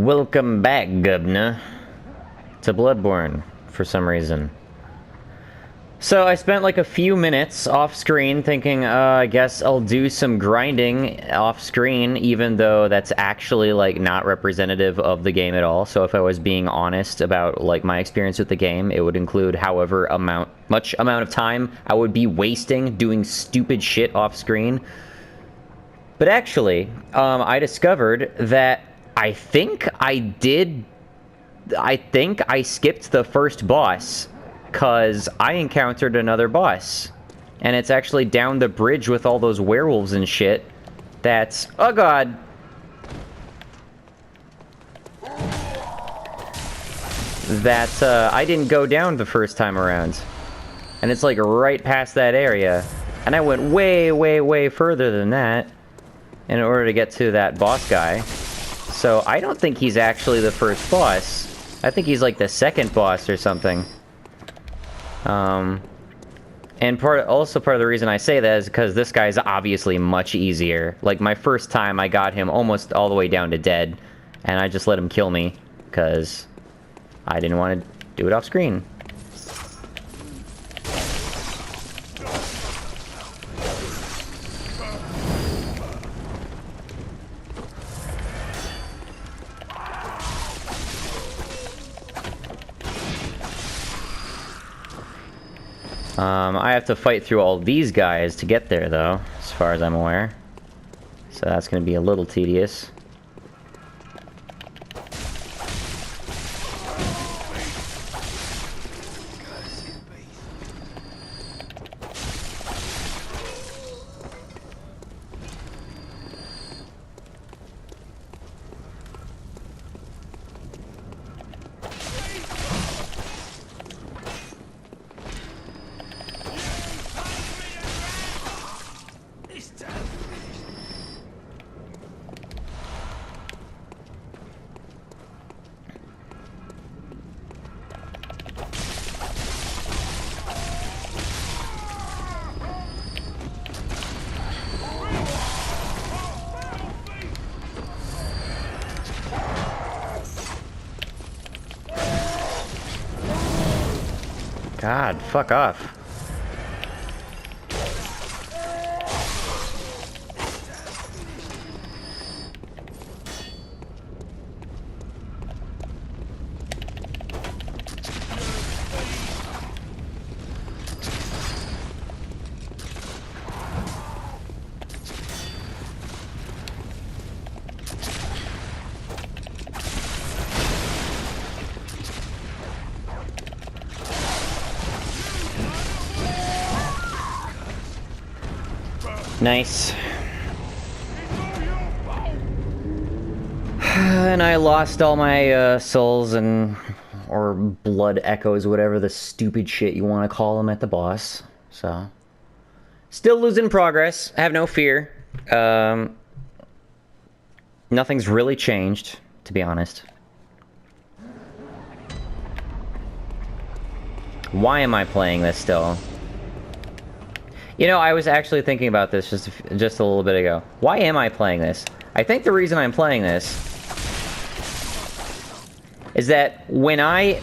Welcome back, Gubna, to Bloodborne, for some reason. So, I spent like a few minutes off-screen thinking, I guess I'll do some grinding off-screen, even though that's actually, like, not representative of the game at all. So if I was being honest about, like, my experience with the game, it would include however much amount of time I would be wasting doing stupid shit off-screen. But actually, I discovered that I think I skipped the first boss, because I encountered another boss. And it's actually down the bridge with all those werewolves and shit. That's... oh god! That, I didn't go down the first time around. And it's like right past that area. And I went way, way, way further than that in order to get to that boss guy. So I don't think he's actually the first boss. I think he's like the second boss or something. And part of the reason I say that is because this guy's obviously much easier. Like, my first time, I got him almost all the way down to dead, and I just let him kill me, because I didn't want to do it off screen. I have to fight through all these guys to get there, though, as far as I'm aware. So that's going to be a little tedious. God, fuck off. Nice. And I lost all my souls or blood echoes, whatever the stupid shit you want to call them at the boss. So, still losing progress. Have no fear. Nothing's really changed, to be honest. Why am I playing this still? You know, I was actually thinking about this just a little bit ago. Why am I playing this? I think the reason I'm playing this is that when I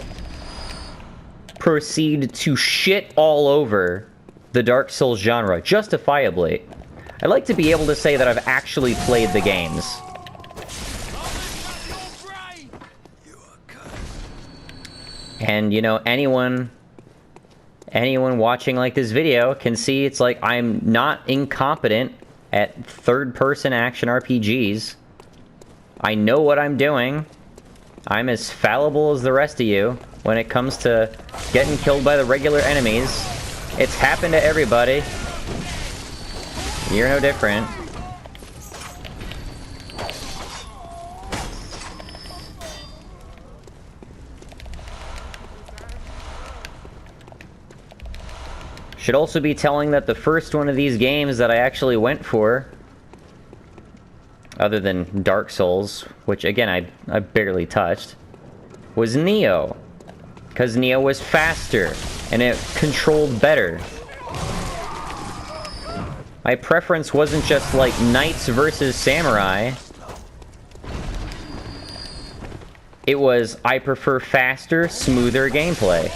proceed to shit all over the Dark Souls genre, justifiably, I'd like to be able to say that I've actually played the games. And, you know, anyone watching like this video can see it's like I'm not incompetent at third-person action RPGs. I know what I'm doing. I'm as fallible as the rest of you when it comes to getting killed by the regular enemies. It's happened to everybody. You're no different. Should also be telling that the first one of these games that I actually went for, other than Dark Souls, which again I barely touched, was Neo. Because Neo was faster, and it controlled better. My preference wasn't just like knights versus samurai. It was, I prefer faster, smoother gameplay.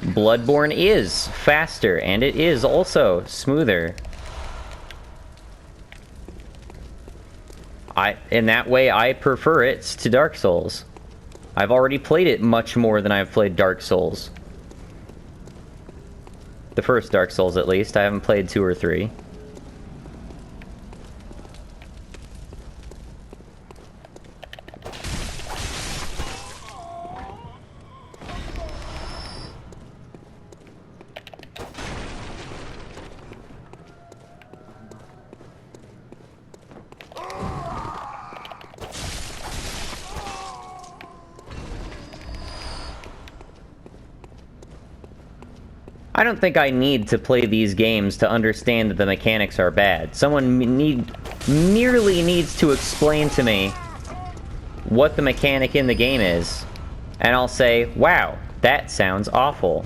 Bloodborne is faster, and it is also smoother. In that way, I prefer it to Dark Souls. I've already played it much more than I've played Dark Souls. The first Dark Souls, at least. I haven't played 2 or 3. I don't think I need to play these games to understand that the mechanics are bad. Someone merely needs to explain to me what the mechanic in the game is, and I'll say, wow, that sounds awful.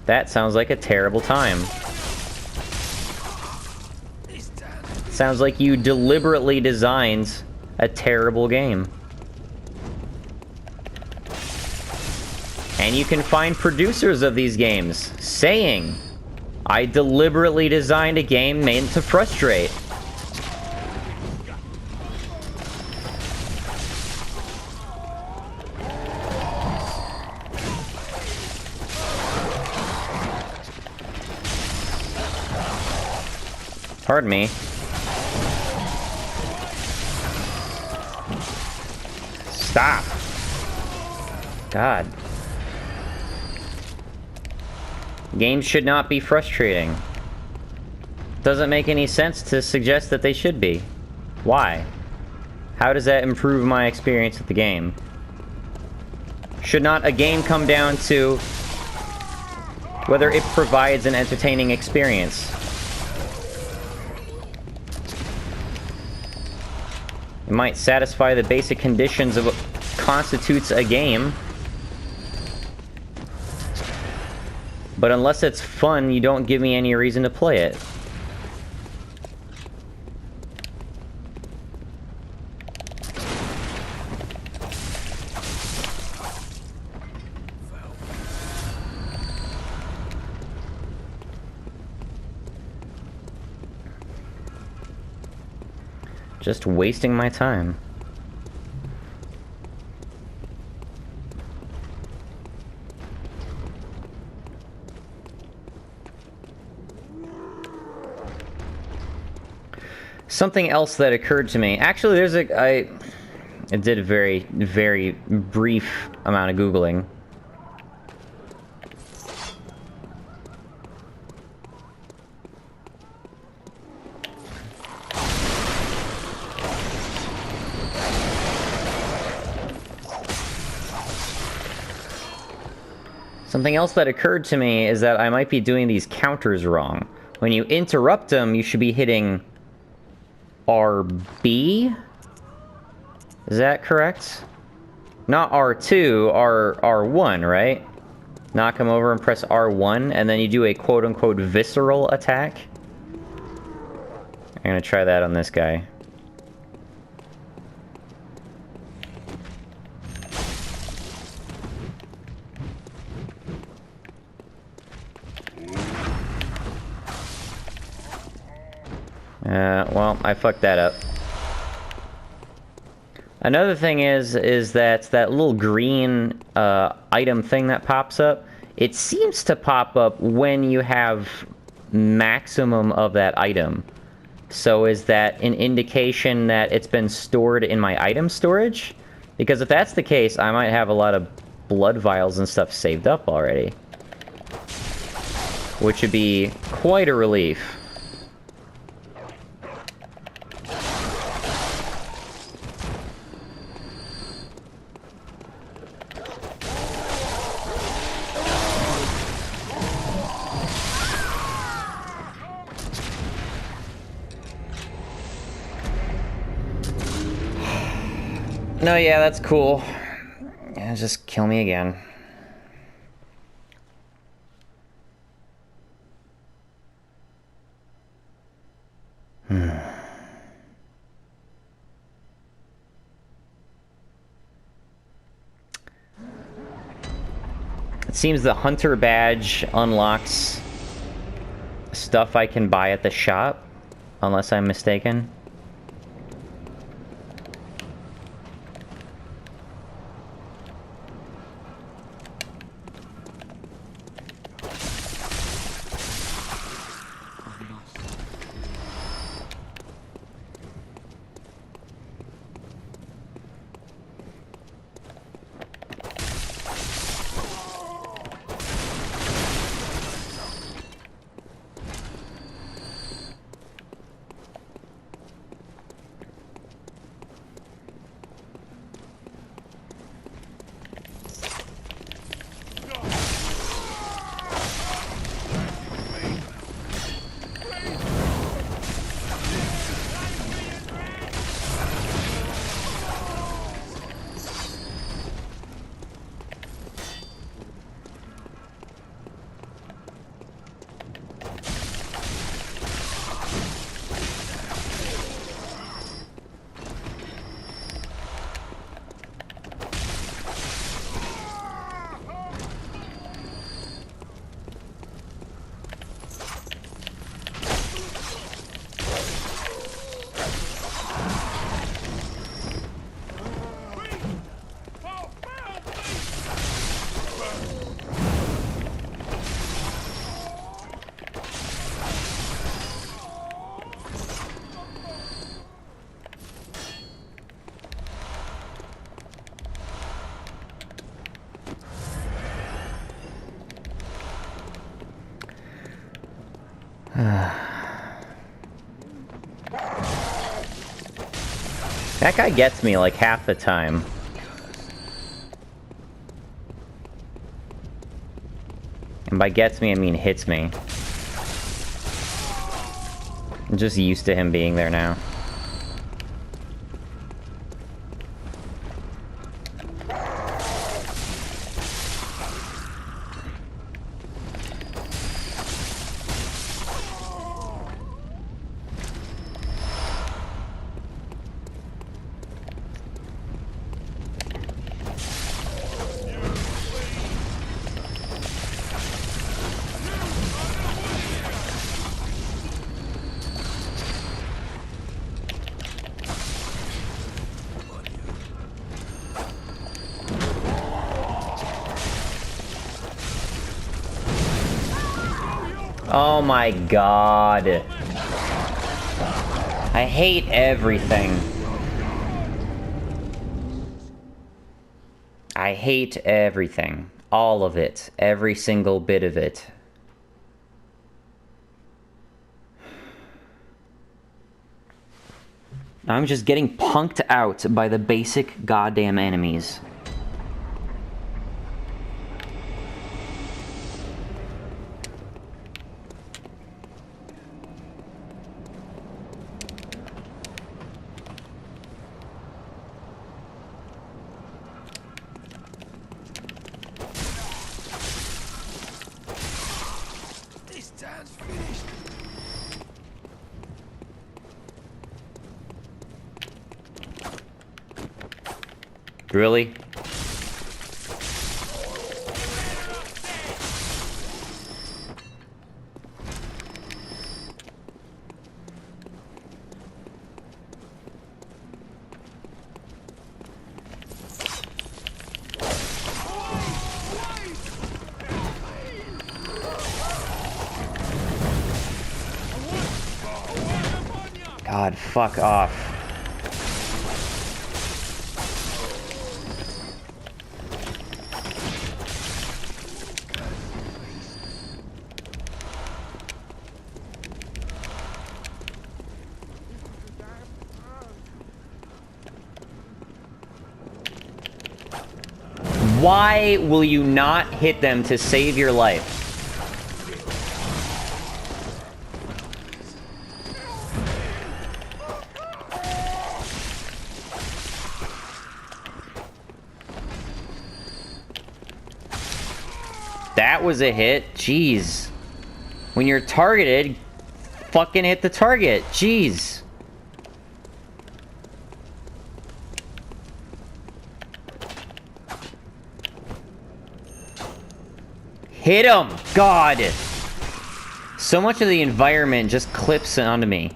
That sounds like a terrible time. Sounds like you deliberately designed a terrible game. And you can find producers of these games saying, I deliberately designed a game meant to frustrate. Pardon me. Stop. God. Games should not be frustrating. Doesn't make any sense to suggest that they should be. Why? How does that improve my experience with the game? Should not a game come down to whether it provides an entertaining experience? It might satisfy the basic conditions of what constitutes a game. But unless it's fun, you don't give me any reason to play it. Just wasting my time. Something else that occurred to me. Actually, I did a very, very brief amount of Googling. Something else that occurred to me is that I might be doing these counters wrong. When you interrupt them, you should be hitting RB? Is that correct? Not R2, R1, right? Knock him over and press R1, and then you do a quote-unquote visceral attack. I'm gonna try that on this guy. Well, I fucked that up. Another thing is that little green item thing that pops up, it seems to pop up when you have maximum of that item. So is that an indication that it's been stored in my item storage? Because if that's the case, I might have a lot of blood vials and stuff saved up already. Which would be quite a relief. No, yeah, that's cool. Yeah, just kill me again. It seems the hunter badge unlocks stuff I can buy at the shop, unless I'm mistaken. That guy gets me like half the time. And by gets me, I mean hits me. I'm just used to him being there now. Oh my god. I hate everything. I hate everything. All of it. Every single bit of it. I'm just getting punked out by the basic goddamn enemies. Really? God, fuck off. Why will you not hit them to save your life? That was a hit. Jeez. When you're targeted, fucking hit the target. Jeez. hit him! God! So much of the environment just clips onto me.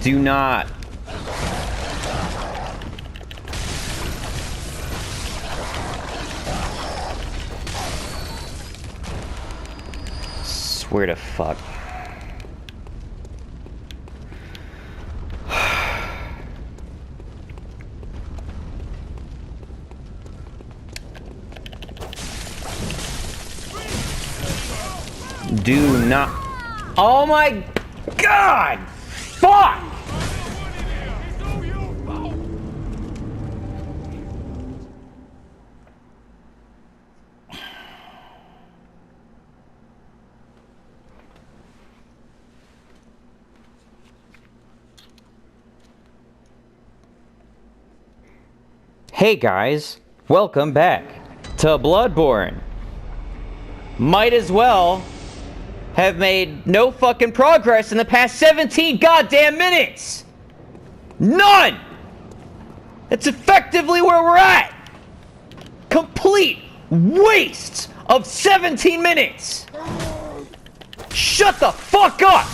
Do not. Swear to fuck. Do not. Oh my God! Fuck! Hey guys, welcome back to Bloodborne. Might as well have made no fucking progress in the past 17 goddamn minutes! None! That's effectively where we're at! Complete waste of 17 minutes! Shut the fuck up!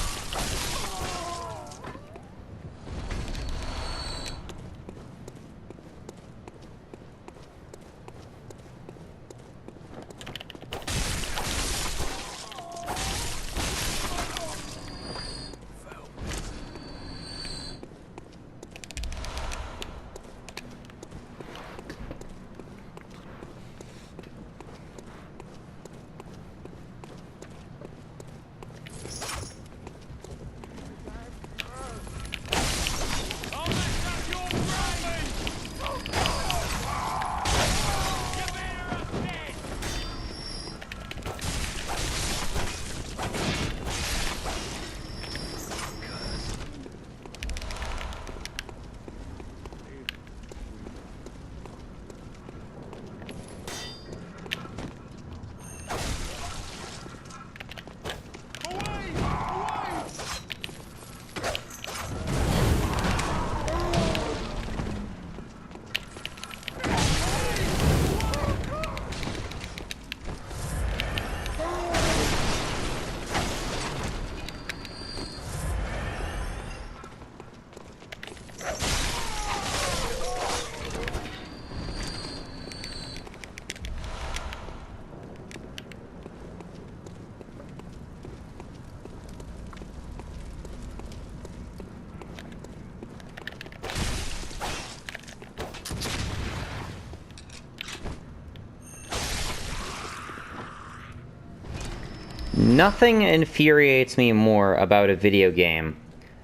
Nothing infuriates me more about a video game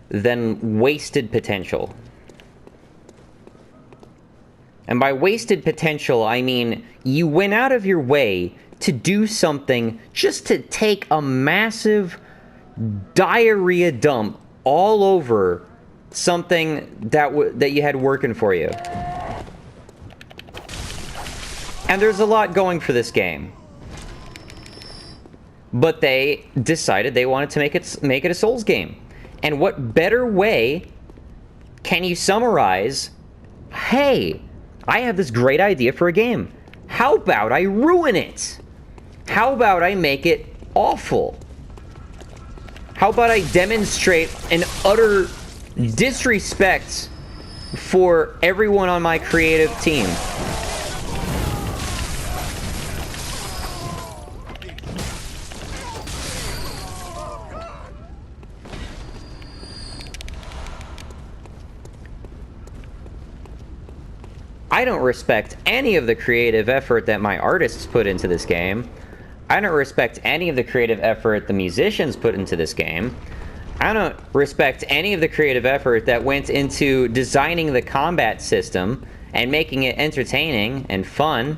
than wasted potential. And by wasted potential, I mean you went out of your way to do something just to take a massive diarrhea dump all over something that you had working for you. And there's a lot going for this game. But they decided they wanted to make it a Souls game. And what better way can you summarize, hey, I have this great idea for a game. How about I ruin it? How about I make it awful? How about I demonstrate an utter disrespect for everyone on my creative team. I don't respect any of the creative effort that my artists put into this game. I don't respect any of the creative effort the musicians put into this game. I don't respect any of the creative effort that went into designing the combat system and making it entertaining and fun.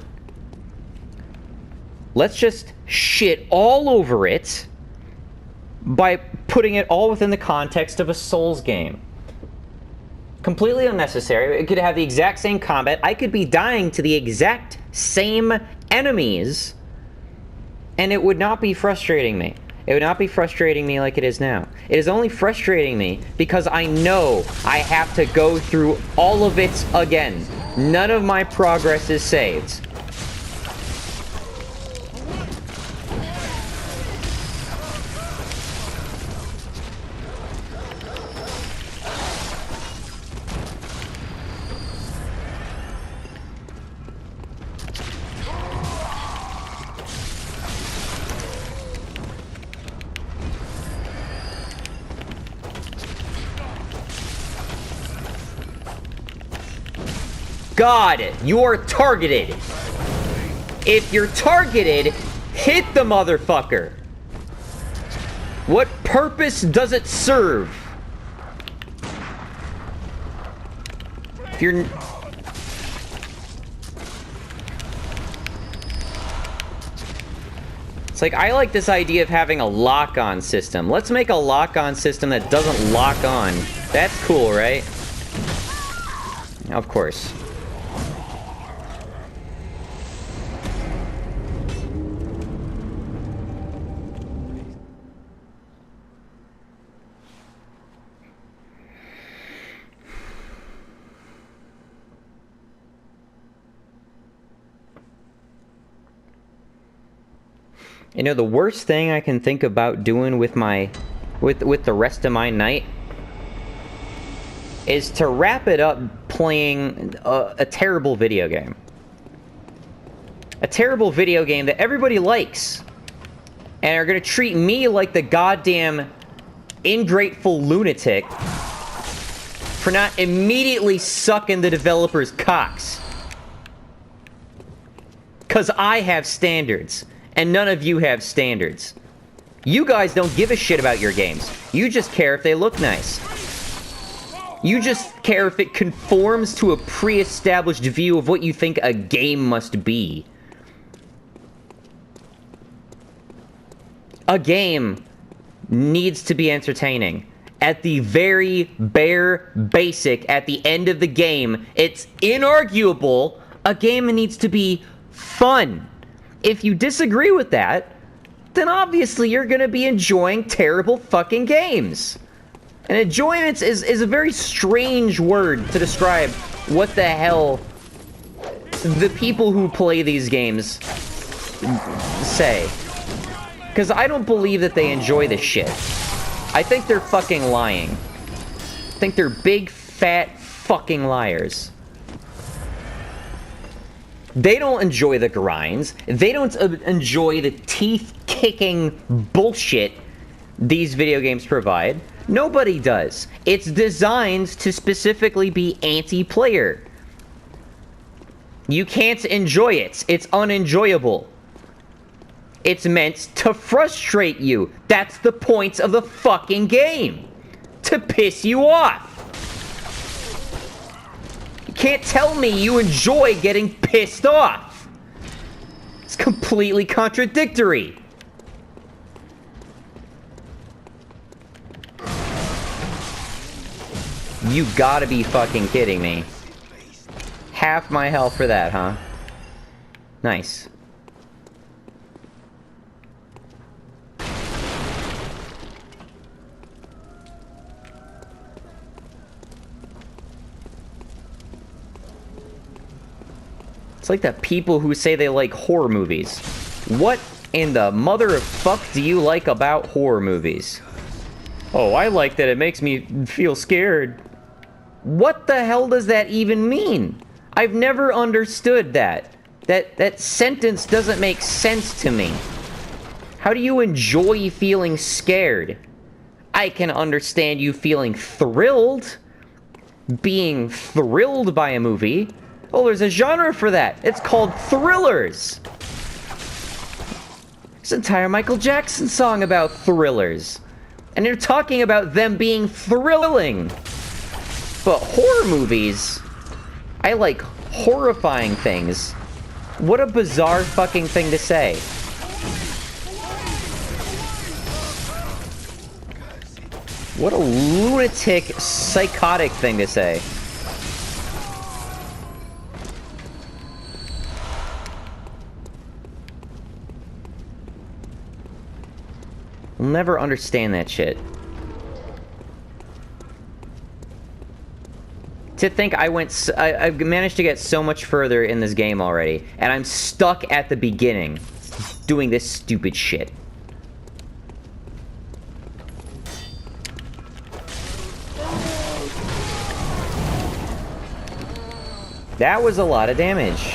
Let's just shit all over it by putting it all within the context of a Souls game. Completely unnecessary. It could have the exact same combat. I could be dying to the exact same enemies, and it would not be frustrating me. It would not be frustrating me like it is now. It is only frustrating me because I know I have to go through all of it again. None of my progress is saved. God, you are targeted. If you're targeted, hit the motherfucker. What purpose does it serve? If you're... It's like, I like this idea of having a lock-on system. Let's make a lock-on system that doesn't lock on. That's cool, right? Of course. You know, the worst thing I can think about doing with my... with the rest of my night is to wrap it up playing a terrible video game. A terrible video game that everybody likes. And are gonna treat me like the goddamn ingrateful lunatic for not immediately sucking the developers' cocks. 'Cause I have standards. And none of you have standards. You guys don't give a shit about your games. You just care if they look nice. You just care if it conforms to a pre-established view of what you think a game must be. A game needs to be entertaining. At the very bare basic, at the end of the game, it's inarguable, a game needs to be fun. If you disagree with that, then obviously you're gonna be enjoying terrible fucking games. And enjoyment is a very strange word to describe what the hell the people who play these games say. Because I don't believe that they enjoy this shit. I think they're fucking lying. I think they're big, fat, fucking liars. They don't enjoy the grinds. They don't enjoy the teeth-kicking bullshit these video games provide. Nobody does. It's designed to specifically be anti-player. You can't enjoy it. It's unenjoyable. It's meant to frustrate you. That's the point of the fucking game. To piss you off. Can't tell me you enjoy getting pissed off. It's completely contradictory. You gotta be fucking kidding me. Half my health for that, huh? Nice. It's like the people who say they like horror movies. What in the mother of fuck do you like about horror movies? Oh, I like that it makes me feel scared. What the hell does that even mean? I've never understood that. That sentence doesn't make sense to me. How do you enjoy feeling scared? I can understand you feeling thrilled. Being thrilled by a movie. Oh, there's a genre for that. It's called thrillers. There's an entire Michael Jackson song about thrillers. And you're talking about them being thrilling. But horror movies, I like horrifying things. What a bizarre fucking thing to say. What a lunatic, psychotic thing to say. I'll never understand that shit. To think I've managed to get so much further in this game already, and I'm stuck at the beginning, doing this stupid shit. That was a lot of damage.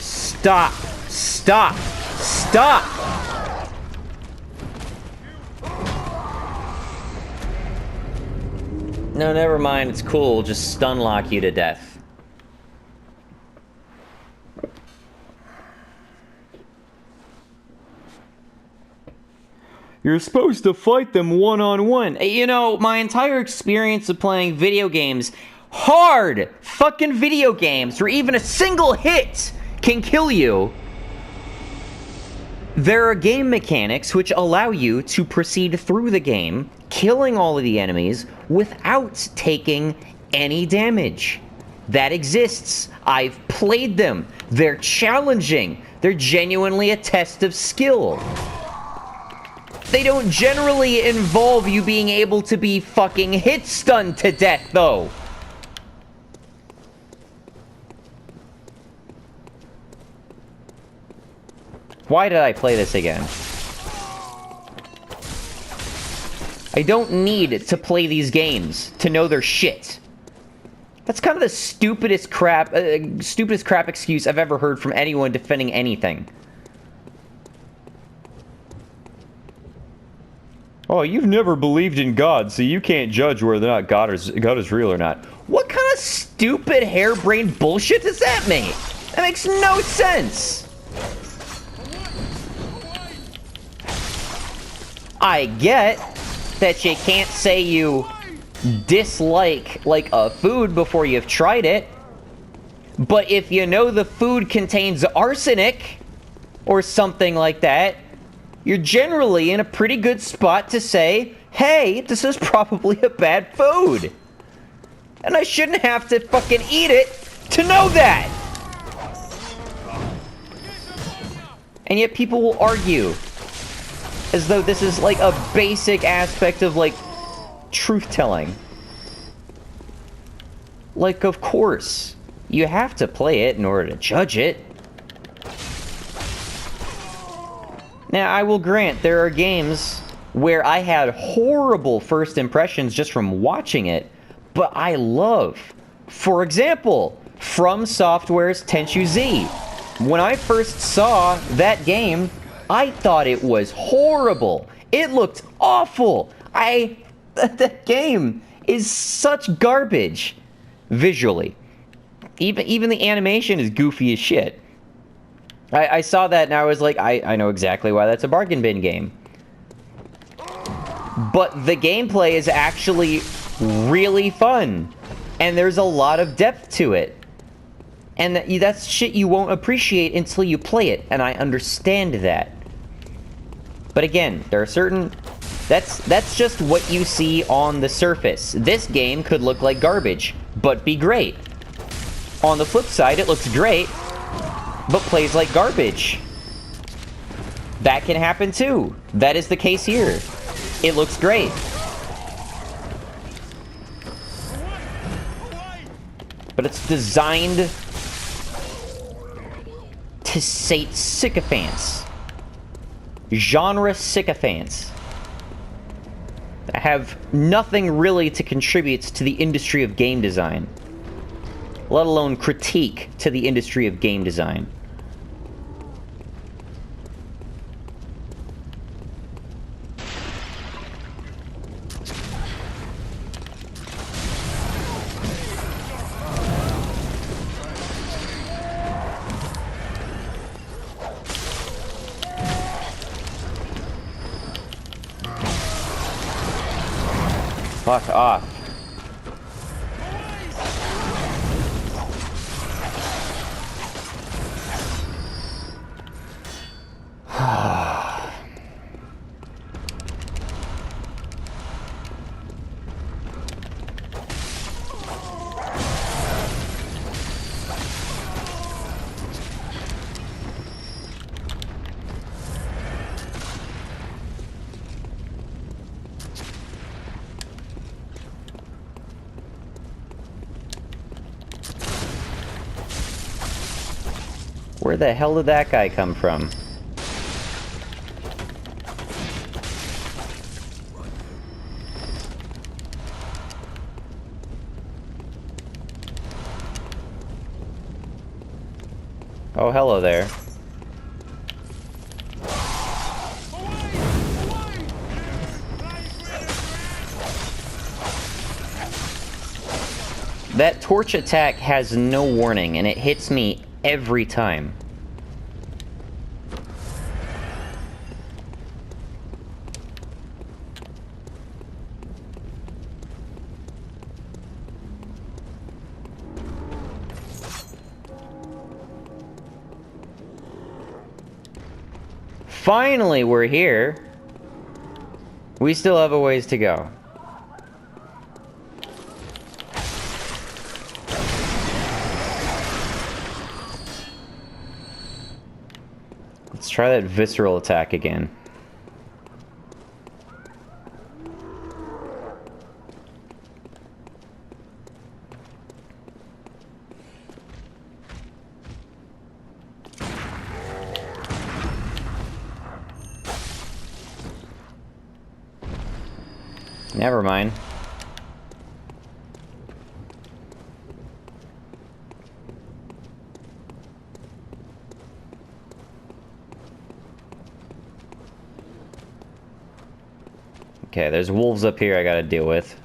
Stop! Stop! Stop! No, never mind. It's cool. We'll just stun lock you to death. You're supposed to fight them one-on-one. You know, my entire experience of playing video games, hard fucking video games, where even a single hit can kill you, there are game mechanics which allow you to proceed through the game, killing all of the enemies without taking any damage. That exists. I've played them. They're challenging. They're genuinely a test of skill. They don't generally involve you being able to be fucking hit stunned to death, though. Why did I play this again? I don't need to play these games to know they're shit. That's kind of the stupidest crap excuse I've ever heard from anyone defending anything. Oh, you've never believed in God, so you can't judge whether or not God is real or not. What kind of stupid, harebrained bullshit does that make? That makes no sense. I get that you can't say you dislike, like, a food before you've tried it. But if you know the food contains arsenic, or something like that, you're generally in a pretty good spot to say, hey, this is probably a bad food. And I shouldn't have to fucking eat it to know that. And yet people will argue as though this is like a basic aspect of, like, truth-telling. Like, of course, you have to play it in order to judge it. Now, I will grant, there are games where I had horrible first impressions just from watching it, but I love. For example, From Software's Tenchu Z. When I first saw that game, I thought it was horrible. It looked awful. That game is such garbage visually. Even the animation is goofy as shit. I saw that and I was like, I know exactly why that's a bargain bin game. But the gameplay is actually really fun. And there's a lot of depth to it. And that's shit you won't appreciate until you play it. And I understand that. But again, there are certain... That's just what you see on the surface. This game could look like garbage, but be great. On the flip side, it looks great, but plays like garbage. That can happen too. That is the case here. It looks great. But it's designed to sate sycophants. Genre sycophants. have nothing really to contribute to the industry of game design, let alone critique to the industry of game design. Fuck off. Where the hell did that guy come from? Oh, hello there. That torch attack has no warning, and it hits me every time. Finally, we're here. We still have a ways to go. Let's try that visceral attack again. Never mind. Okay, there's wolves up here I gotta deal with.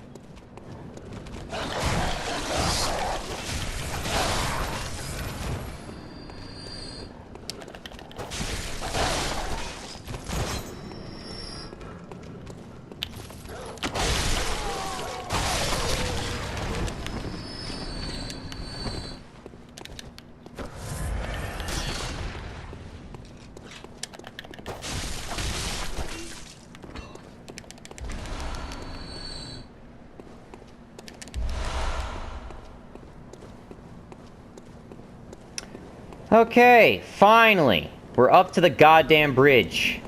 Okay, finally, we're up to the goddamn bridge.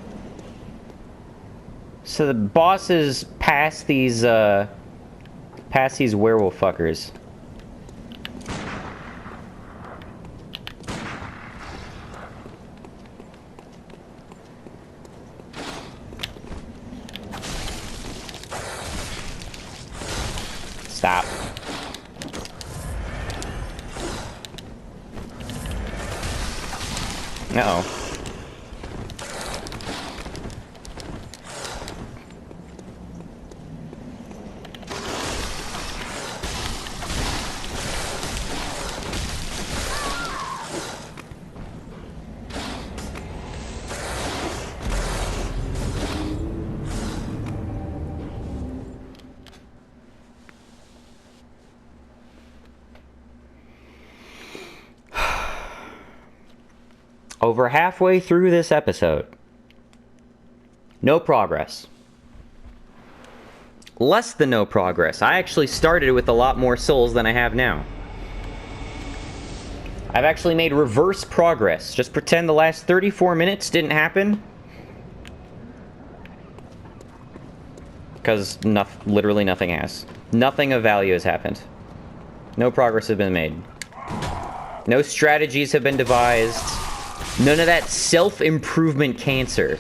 So the bosses pass these werewolf fuckers. Stop. Uh-oh. Over halfway through this episode. No progress. Less than no progress. I actually started with a lot more souls than I have now. I've actually made reverse progress. Just pretend the last 34 minutes didn't happen. Because literally nothing has. Nothing of value has happened. No progress has been made. No strategies have been devised. None of that self-improvement cancer.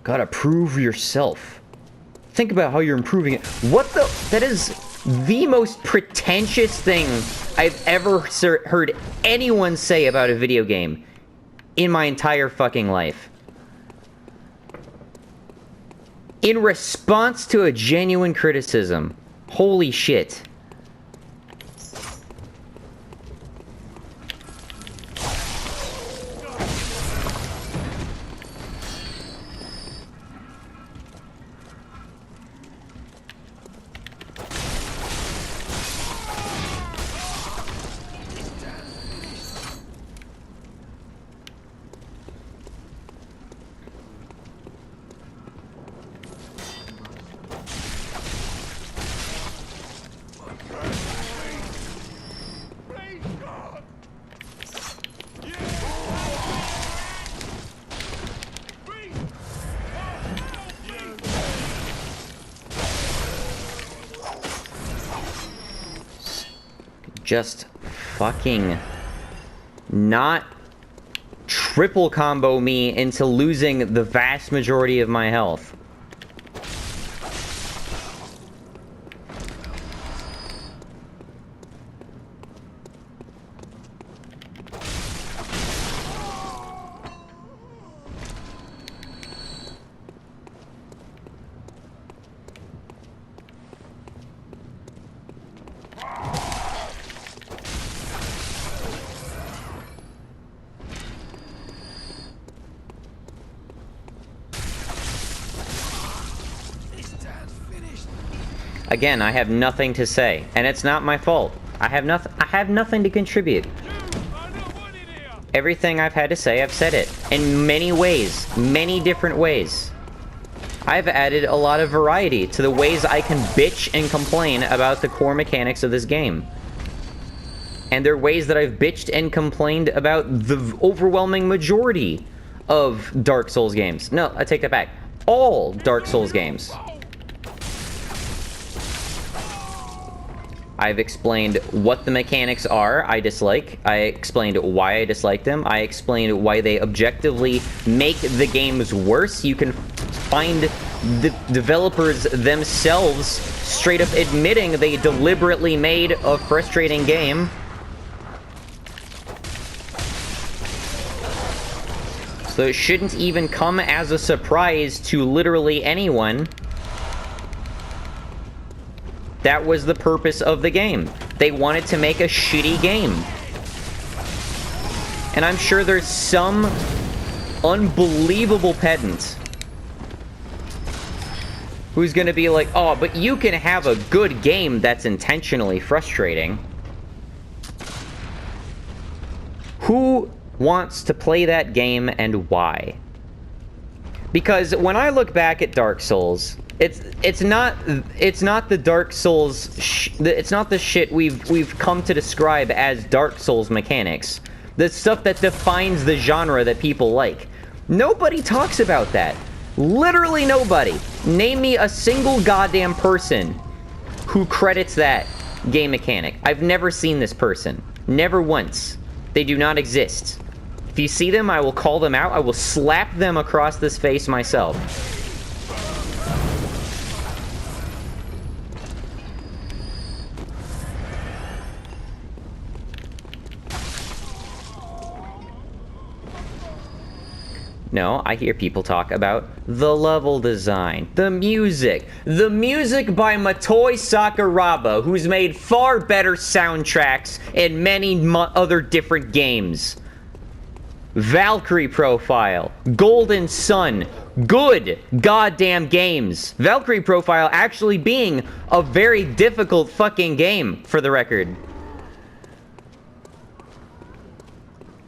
Gotta prove yourself. Think about how you're improving it. What the? That is the most pretentious thing I've ever heard anyone say about a video game in my entire fucking life. In response to a genuine criticism. Holy shit. Just fucking not triple combo me into losing the vast majority of my health. Again, I have nothing to say, and it's not my fault. I have nothing to contribute. Everything I've had to say, I've said it. In many ways. Many different ways. I've added a lot of variety to the ways I can bitch and complain about the core mechanics of this game. And there are ways that I've bitched and complained about the overwhelming majority of Dark Souls games. No, I take that back. All Dark Souls games. I've explained what the mechanics are I dislike. I explained why I dislike them. I explained why they objectively make the games worse. You can find the developers themselves straight up admitting they deliberately made a frustrating game. So it shouldn't even come as a surprise to literally anyone. That was the purpose of the game. They wanted to make a shitty game. And I'm sure there's some unbelievable pedant who's gonna be like, oh, but you can have a good game that's intentionally frustrating. Who wants to play that game and why? Because when I look back at Dark Souls, it's not the Dark Souls it's not the shit we've come to describe as Dark Souls mechanics. The stuff that defines the genre that people like. Nobody talks about that. Literally nobody. Name me a single goddamn person who credits that game mechanic. I've never seen this person. Never once. They do not exist. If you see them, I will call them out. I will slap them across this face myself. No, I hear people talk about the level design, the music by Motoi Sakuraba, who's made far better soundtracks in many other different games. Valkyrie Profile, Golden Sun, good goddamn games. Valkyrie Profile actually being a very difficult fucking game, for the record.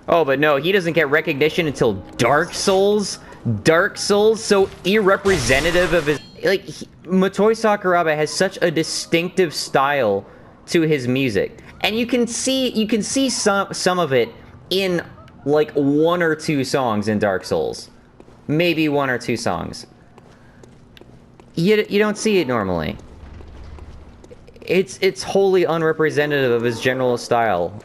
Oh, but no, he doesn't get recognition until Dark Souls? Dark Souls? So irrepresentative of his... Like, Motoi Sakuraba has such a distinctive style to his music. And you can see some of it in, like, one or two songs in Dark Souls. Maybe one or two songs. You don't see it normally. It's wholly unrepresentative of his general style.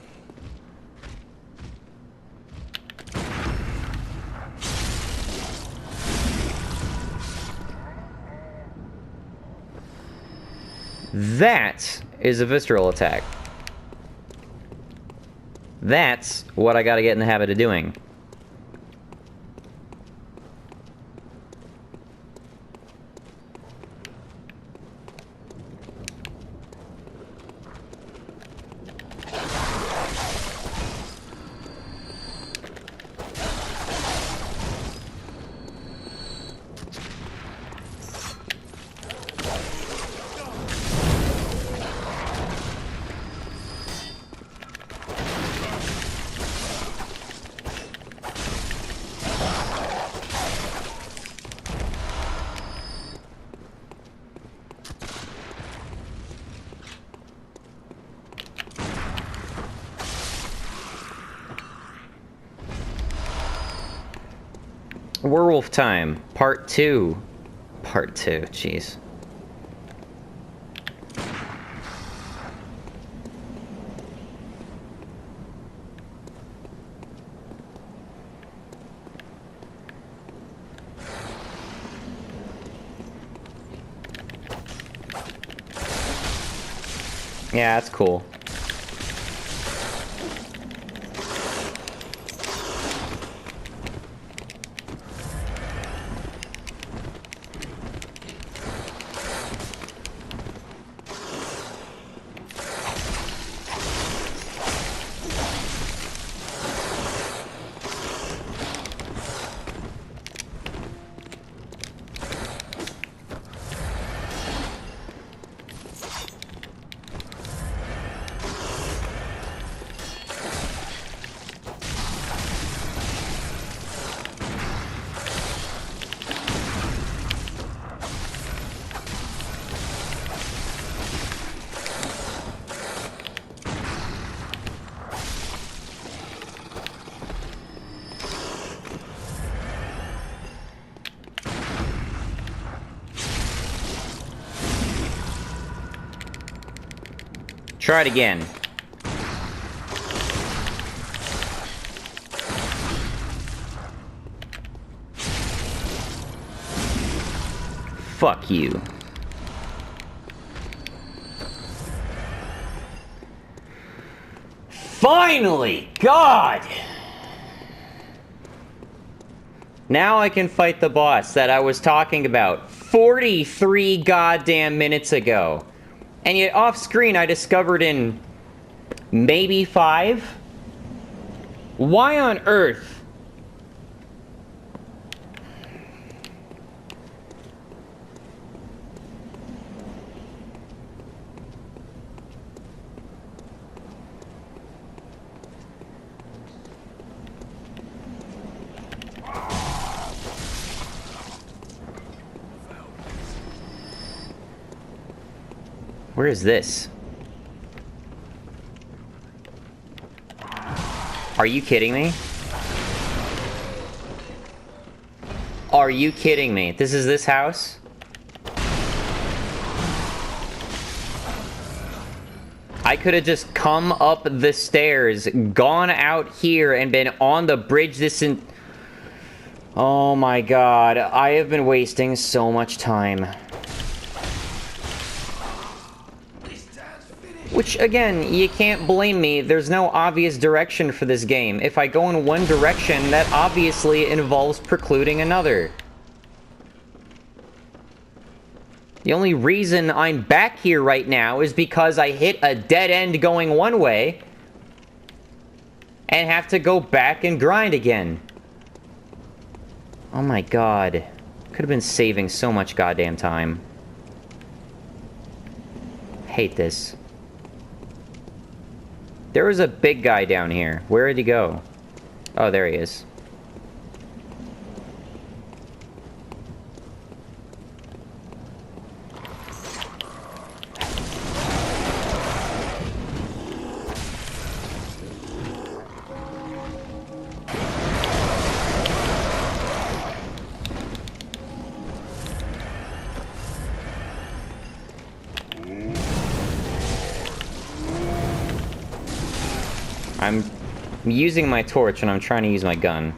That is a visceral attack. That's what I gotta get in the habit of doing. Werewolf Time, Part 2. Part 2, jeez. Yeah, that's cool. Try it again. Fuck you. Finally! God! Now I can fight the boss that I was talking about 43 goddamn minutes ago. And yet off screen I discovered in maybe 5? Why on earth? Where is this? Are you kidding me? Are you kidding me? This is this house? I could have just come up the stairs, gone out here, and been on the bridge this in... Oh my god, I have been wasting so much time. Which, again, you can't blame me. There's no obvious direction for this game. If I go in one direction, that obviously involves precluding another. The only reason I'm back here right now is because I hit a dead end going one way and have to go back and grind again. Oh my god. Could have been saving so much goddamn time. Hate this. There was a big guy down here. Where did he go? Oh, there he is. I'm using my torch and I'm trying to use my gun.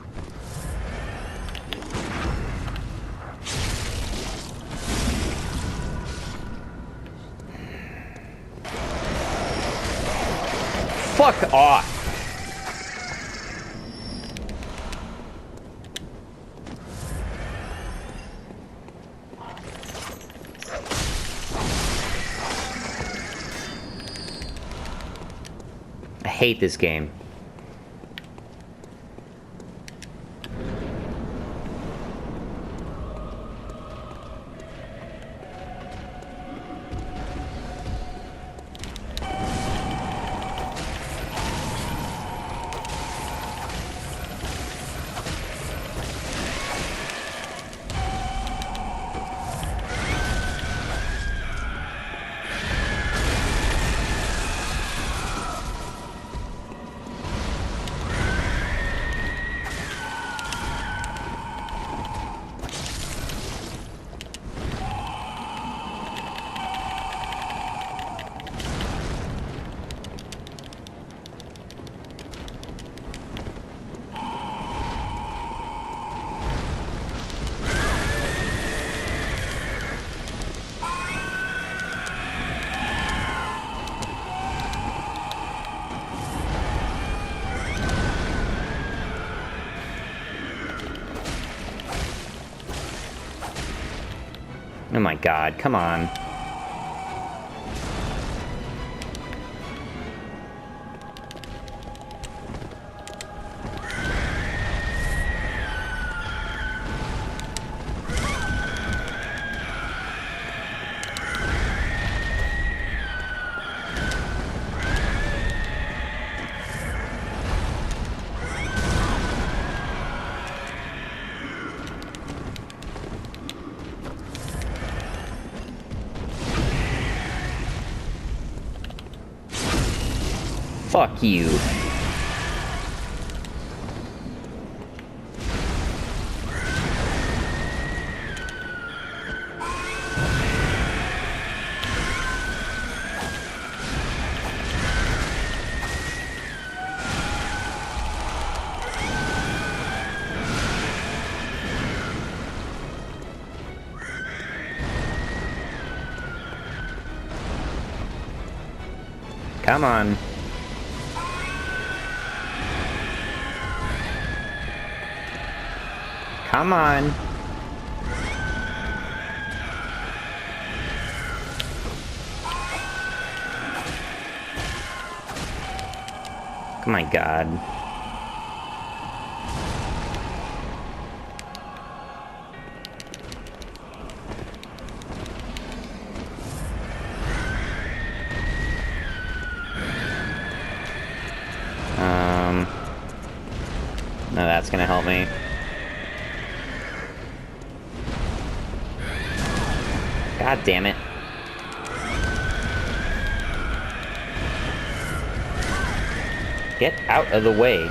fuck off! I hate this game. Oh my god, come on. Fuck you. Come on. Come on. Oh my god. No, that's gonna help me. God damn it. Get out of the way.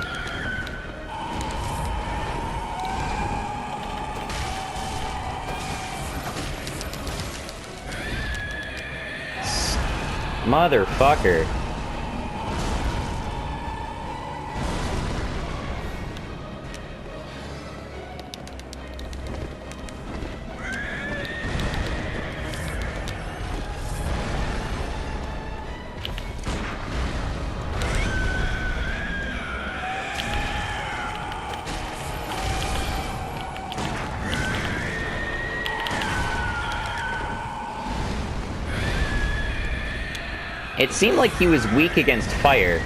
Motherfucker. It seemed like he was weak against fire.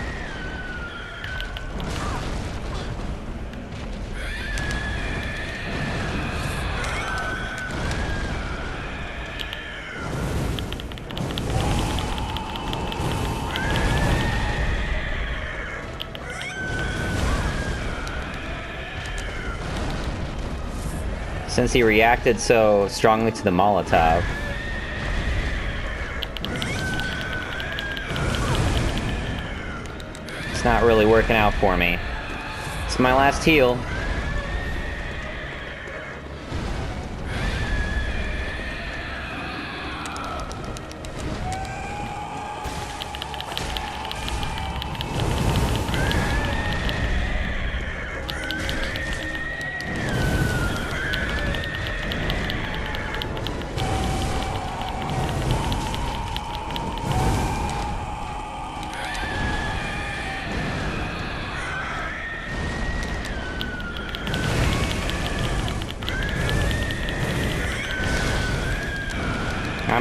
Since he reacted so strongly to the Molotov. It's not really working out for me. It's my last heal.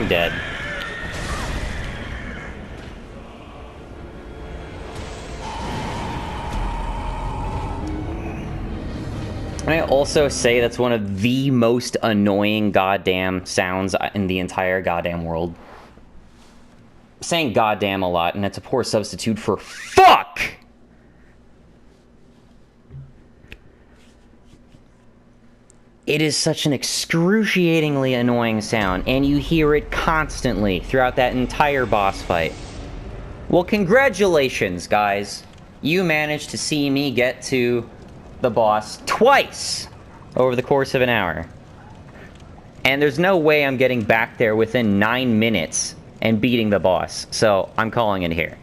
I'm dead. Can I also say that's one of the most annoying goddamn sounds in the entire goddamn world? I'm saying goddamn a lot, and it's a poor substitute for fuck! It is such an excruciatingly annoying sound, and you hear it constantly throughout that entire boss fight. Well, congratulations, guys. You managed to see me get to the boss twice over the course of an hour. And there's no way I'm getting back there within 9 minutes and beating the boss, so I'm calling it here.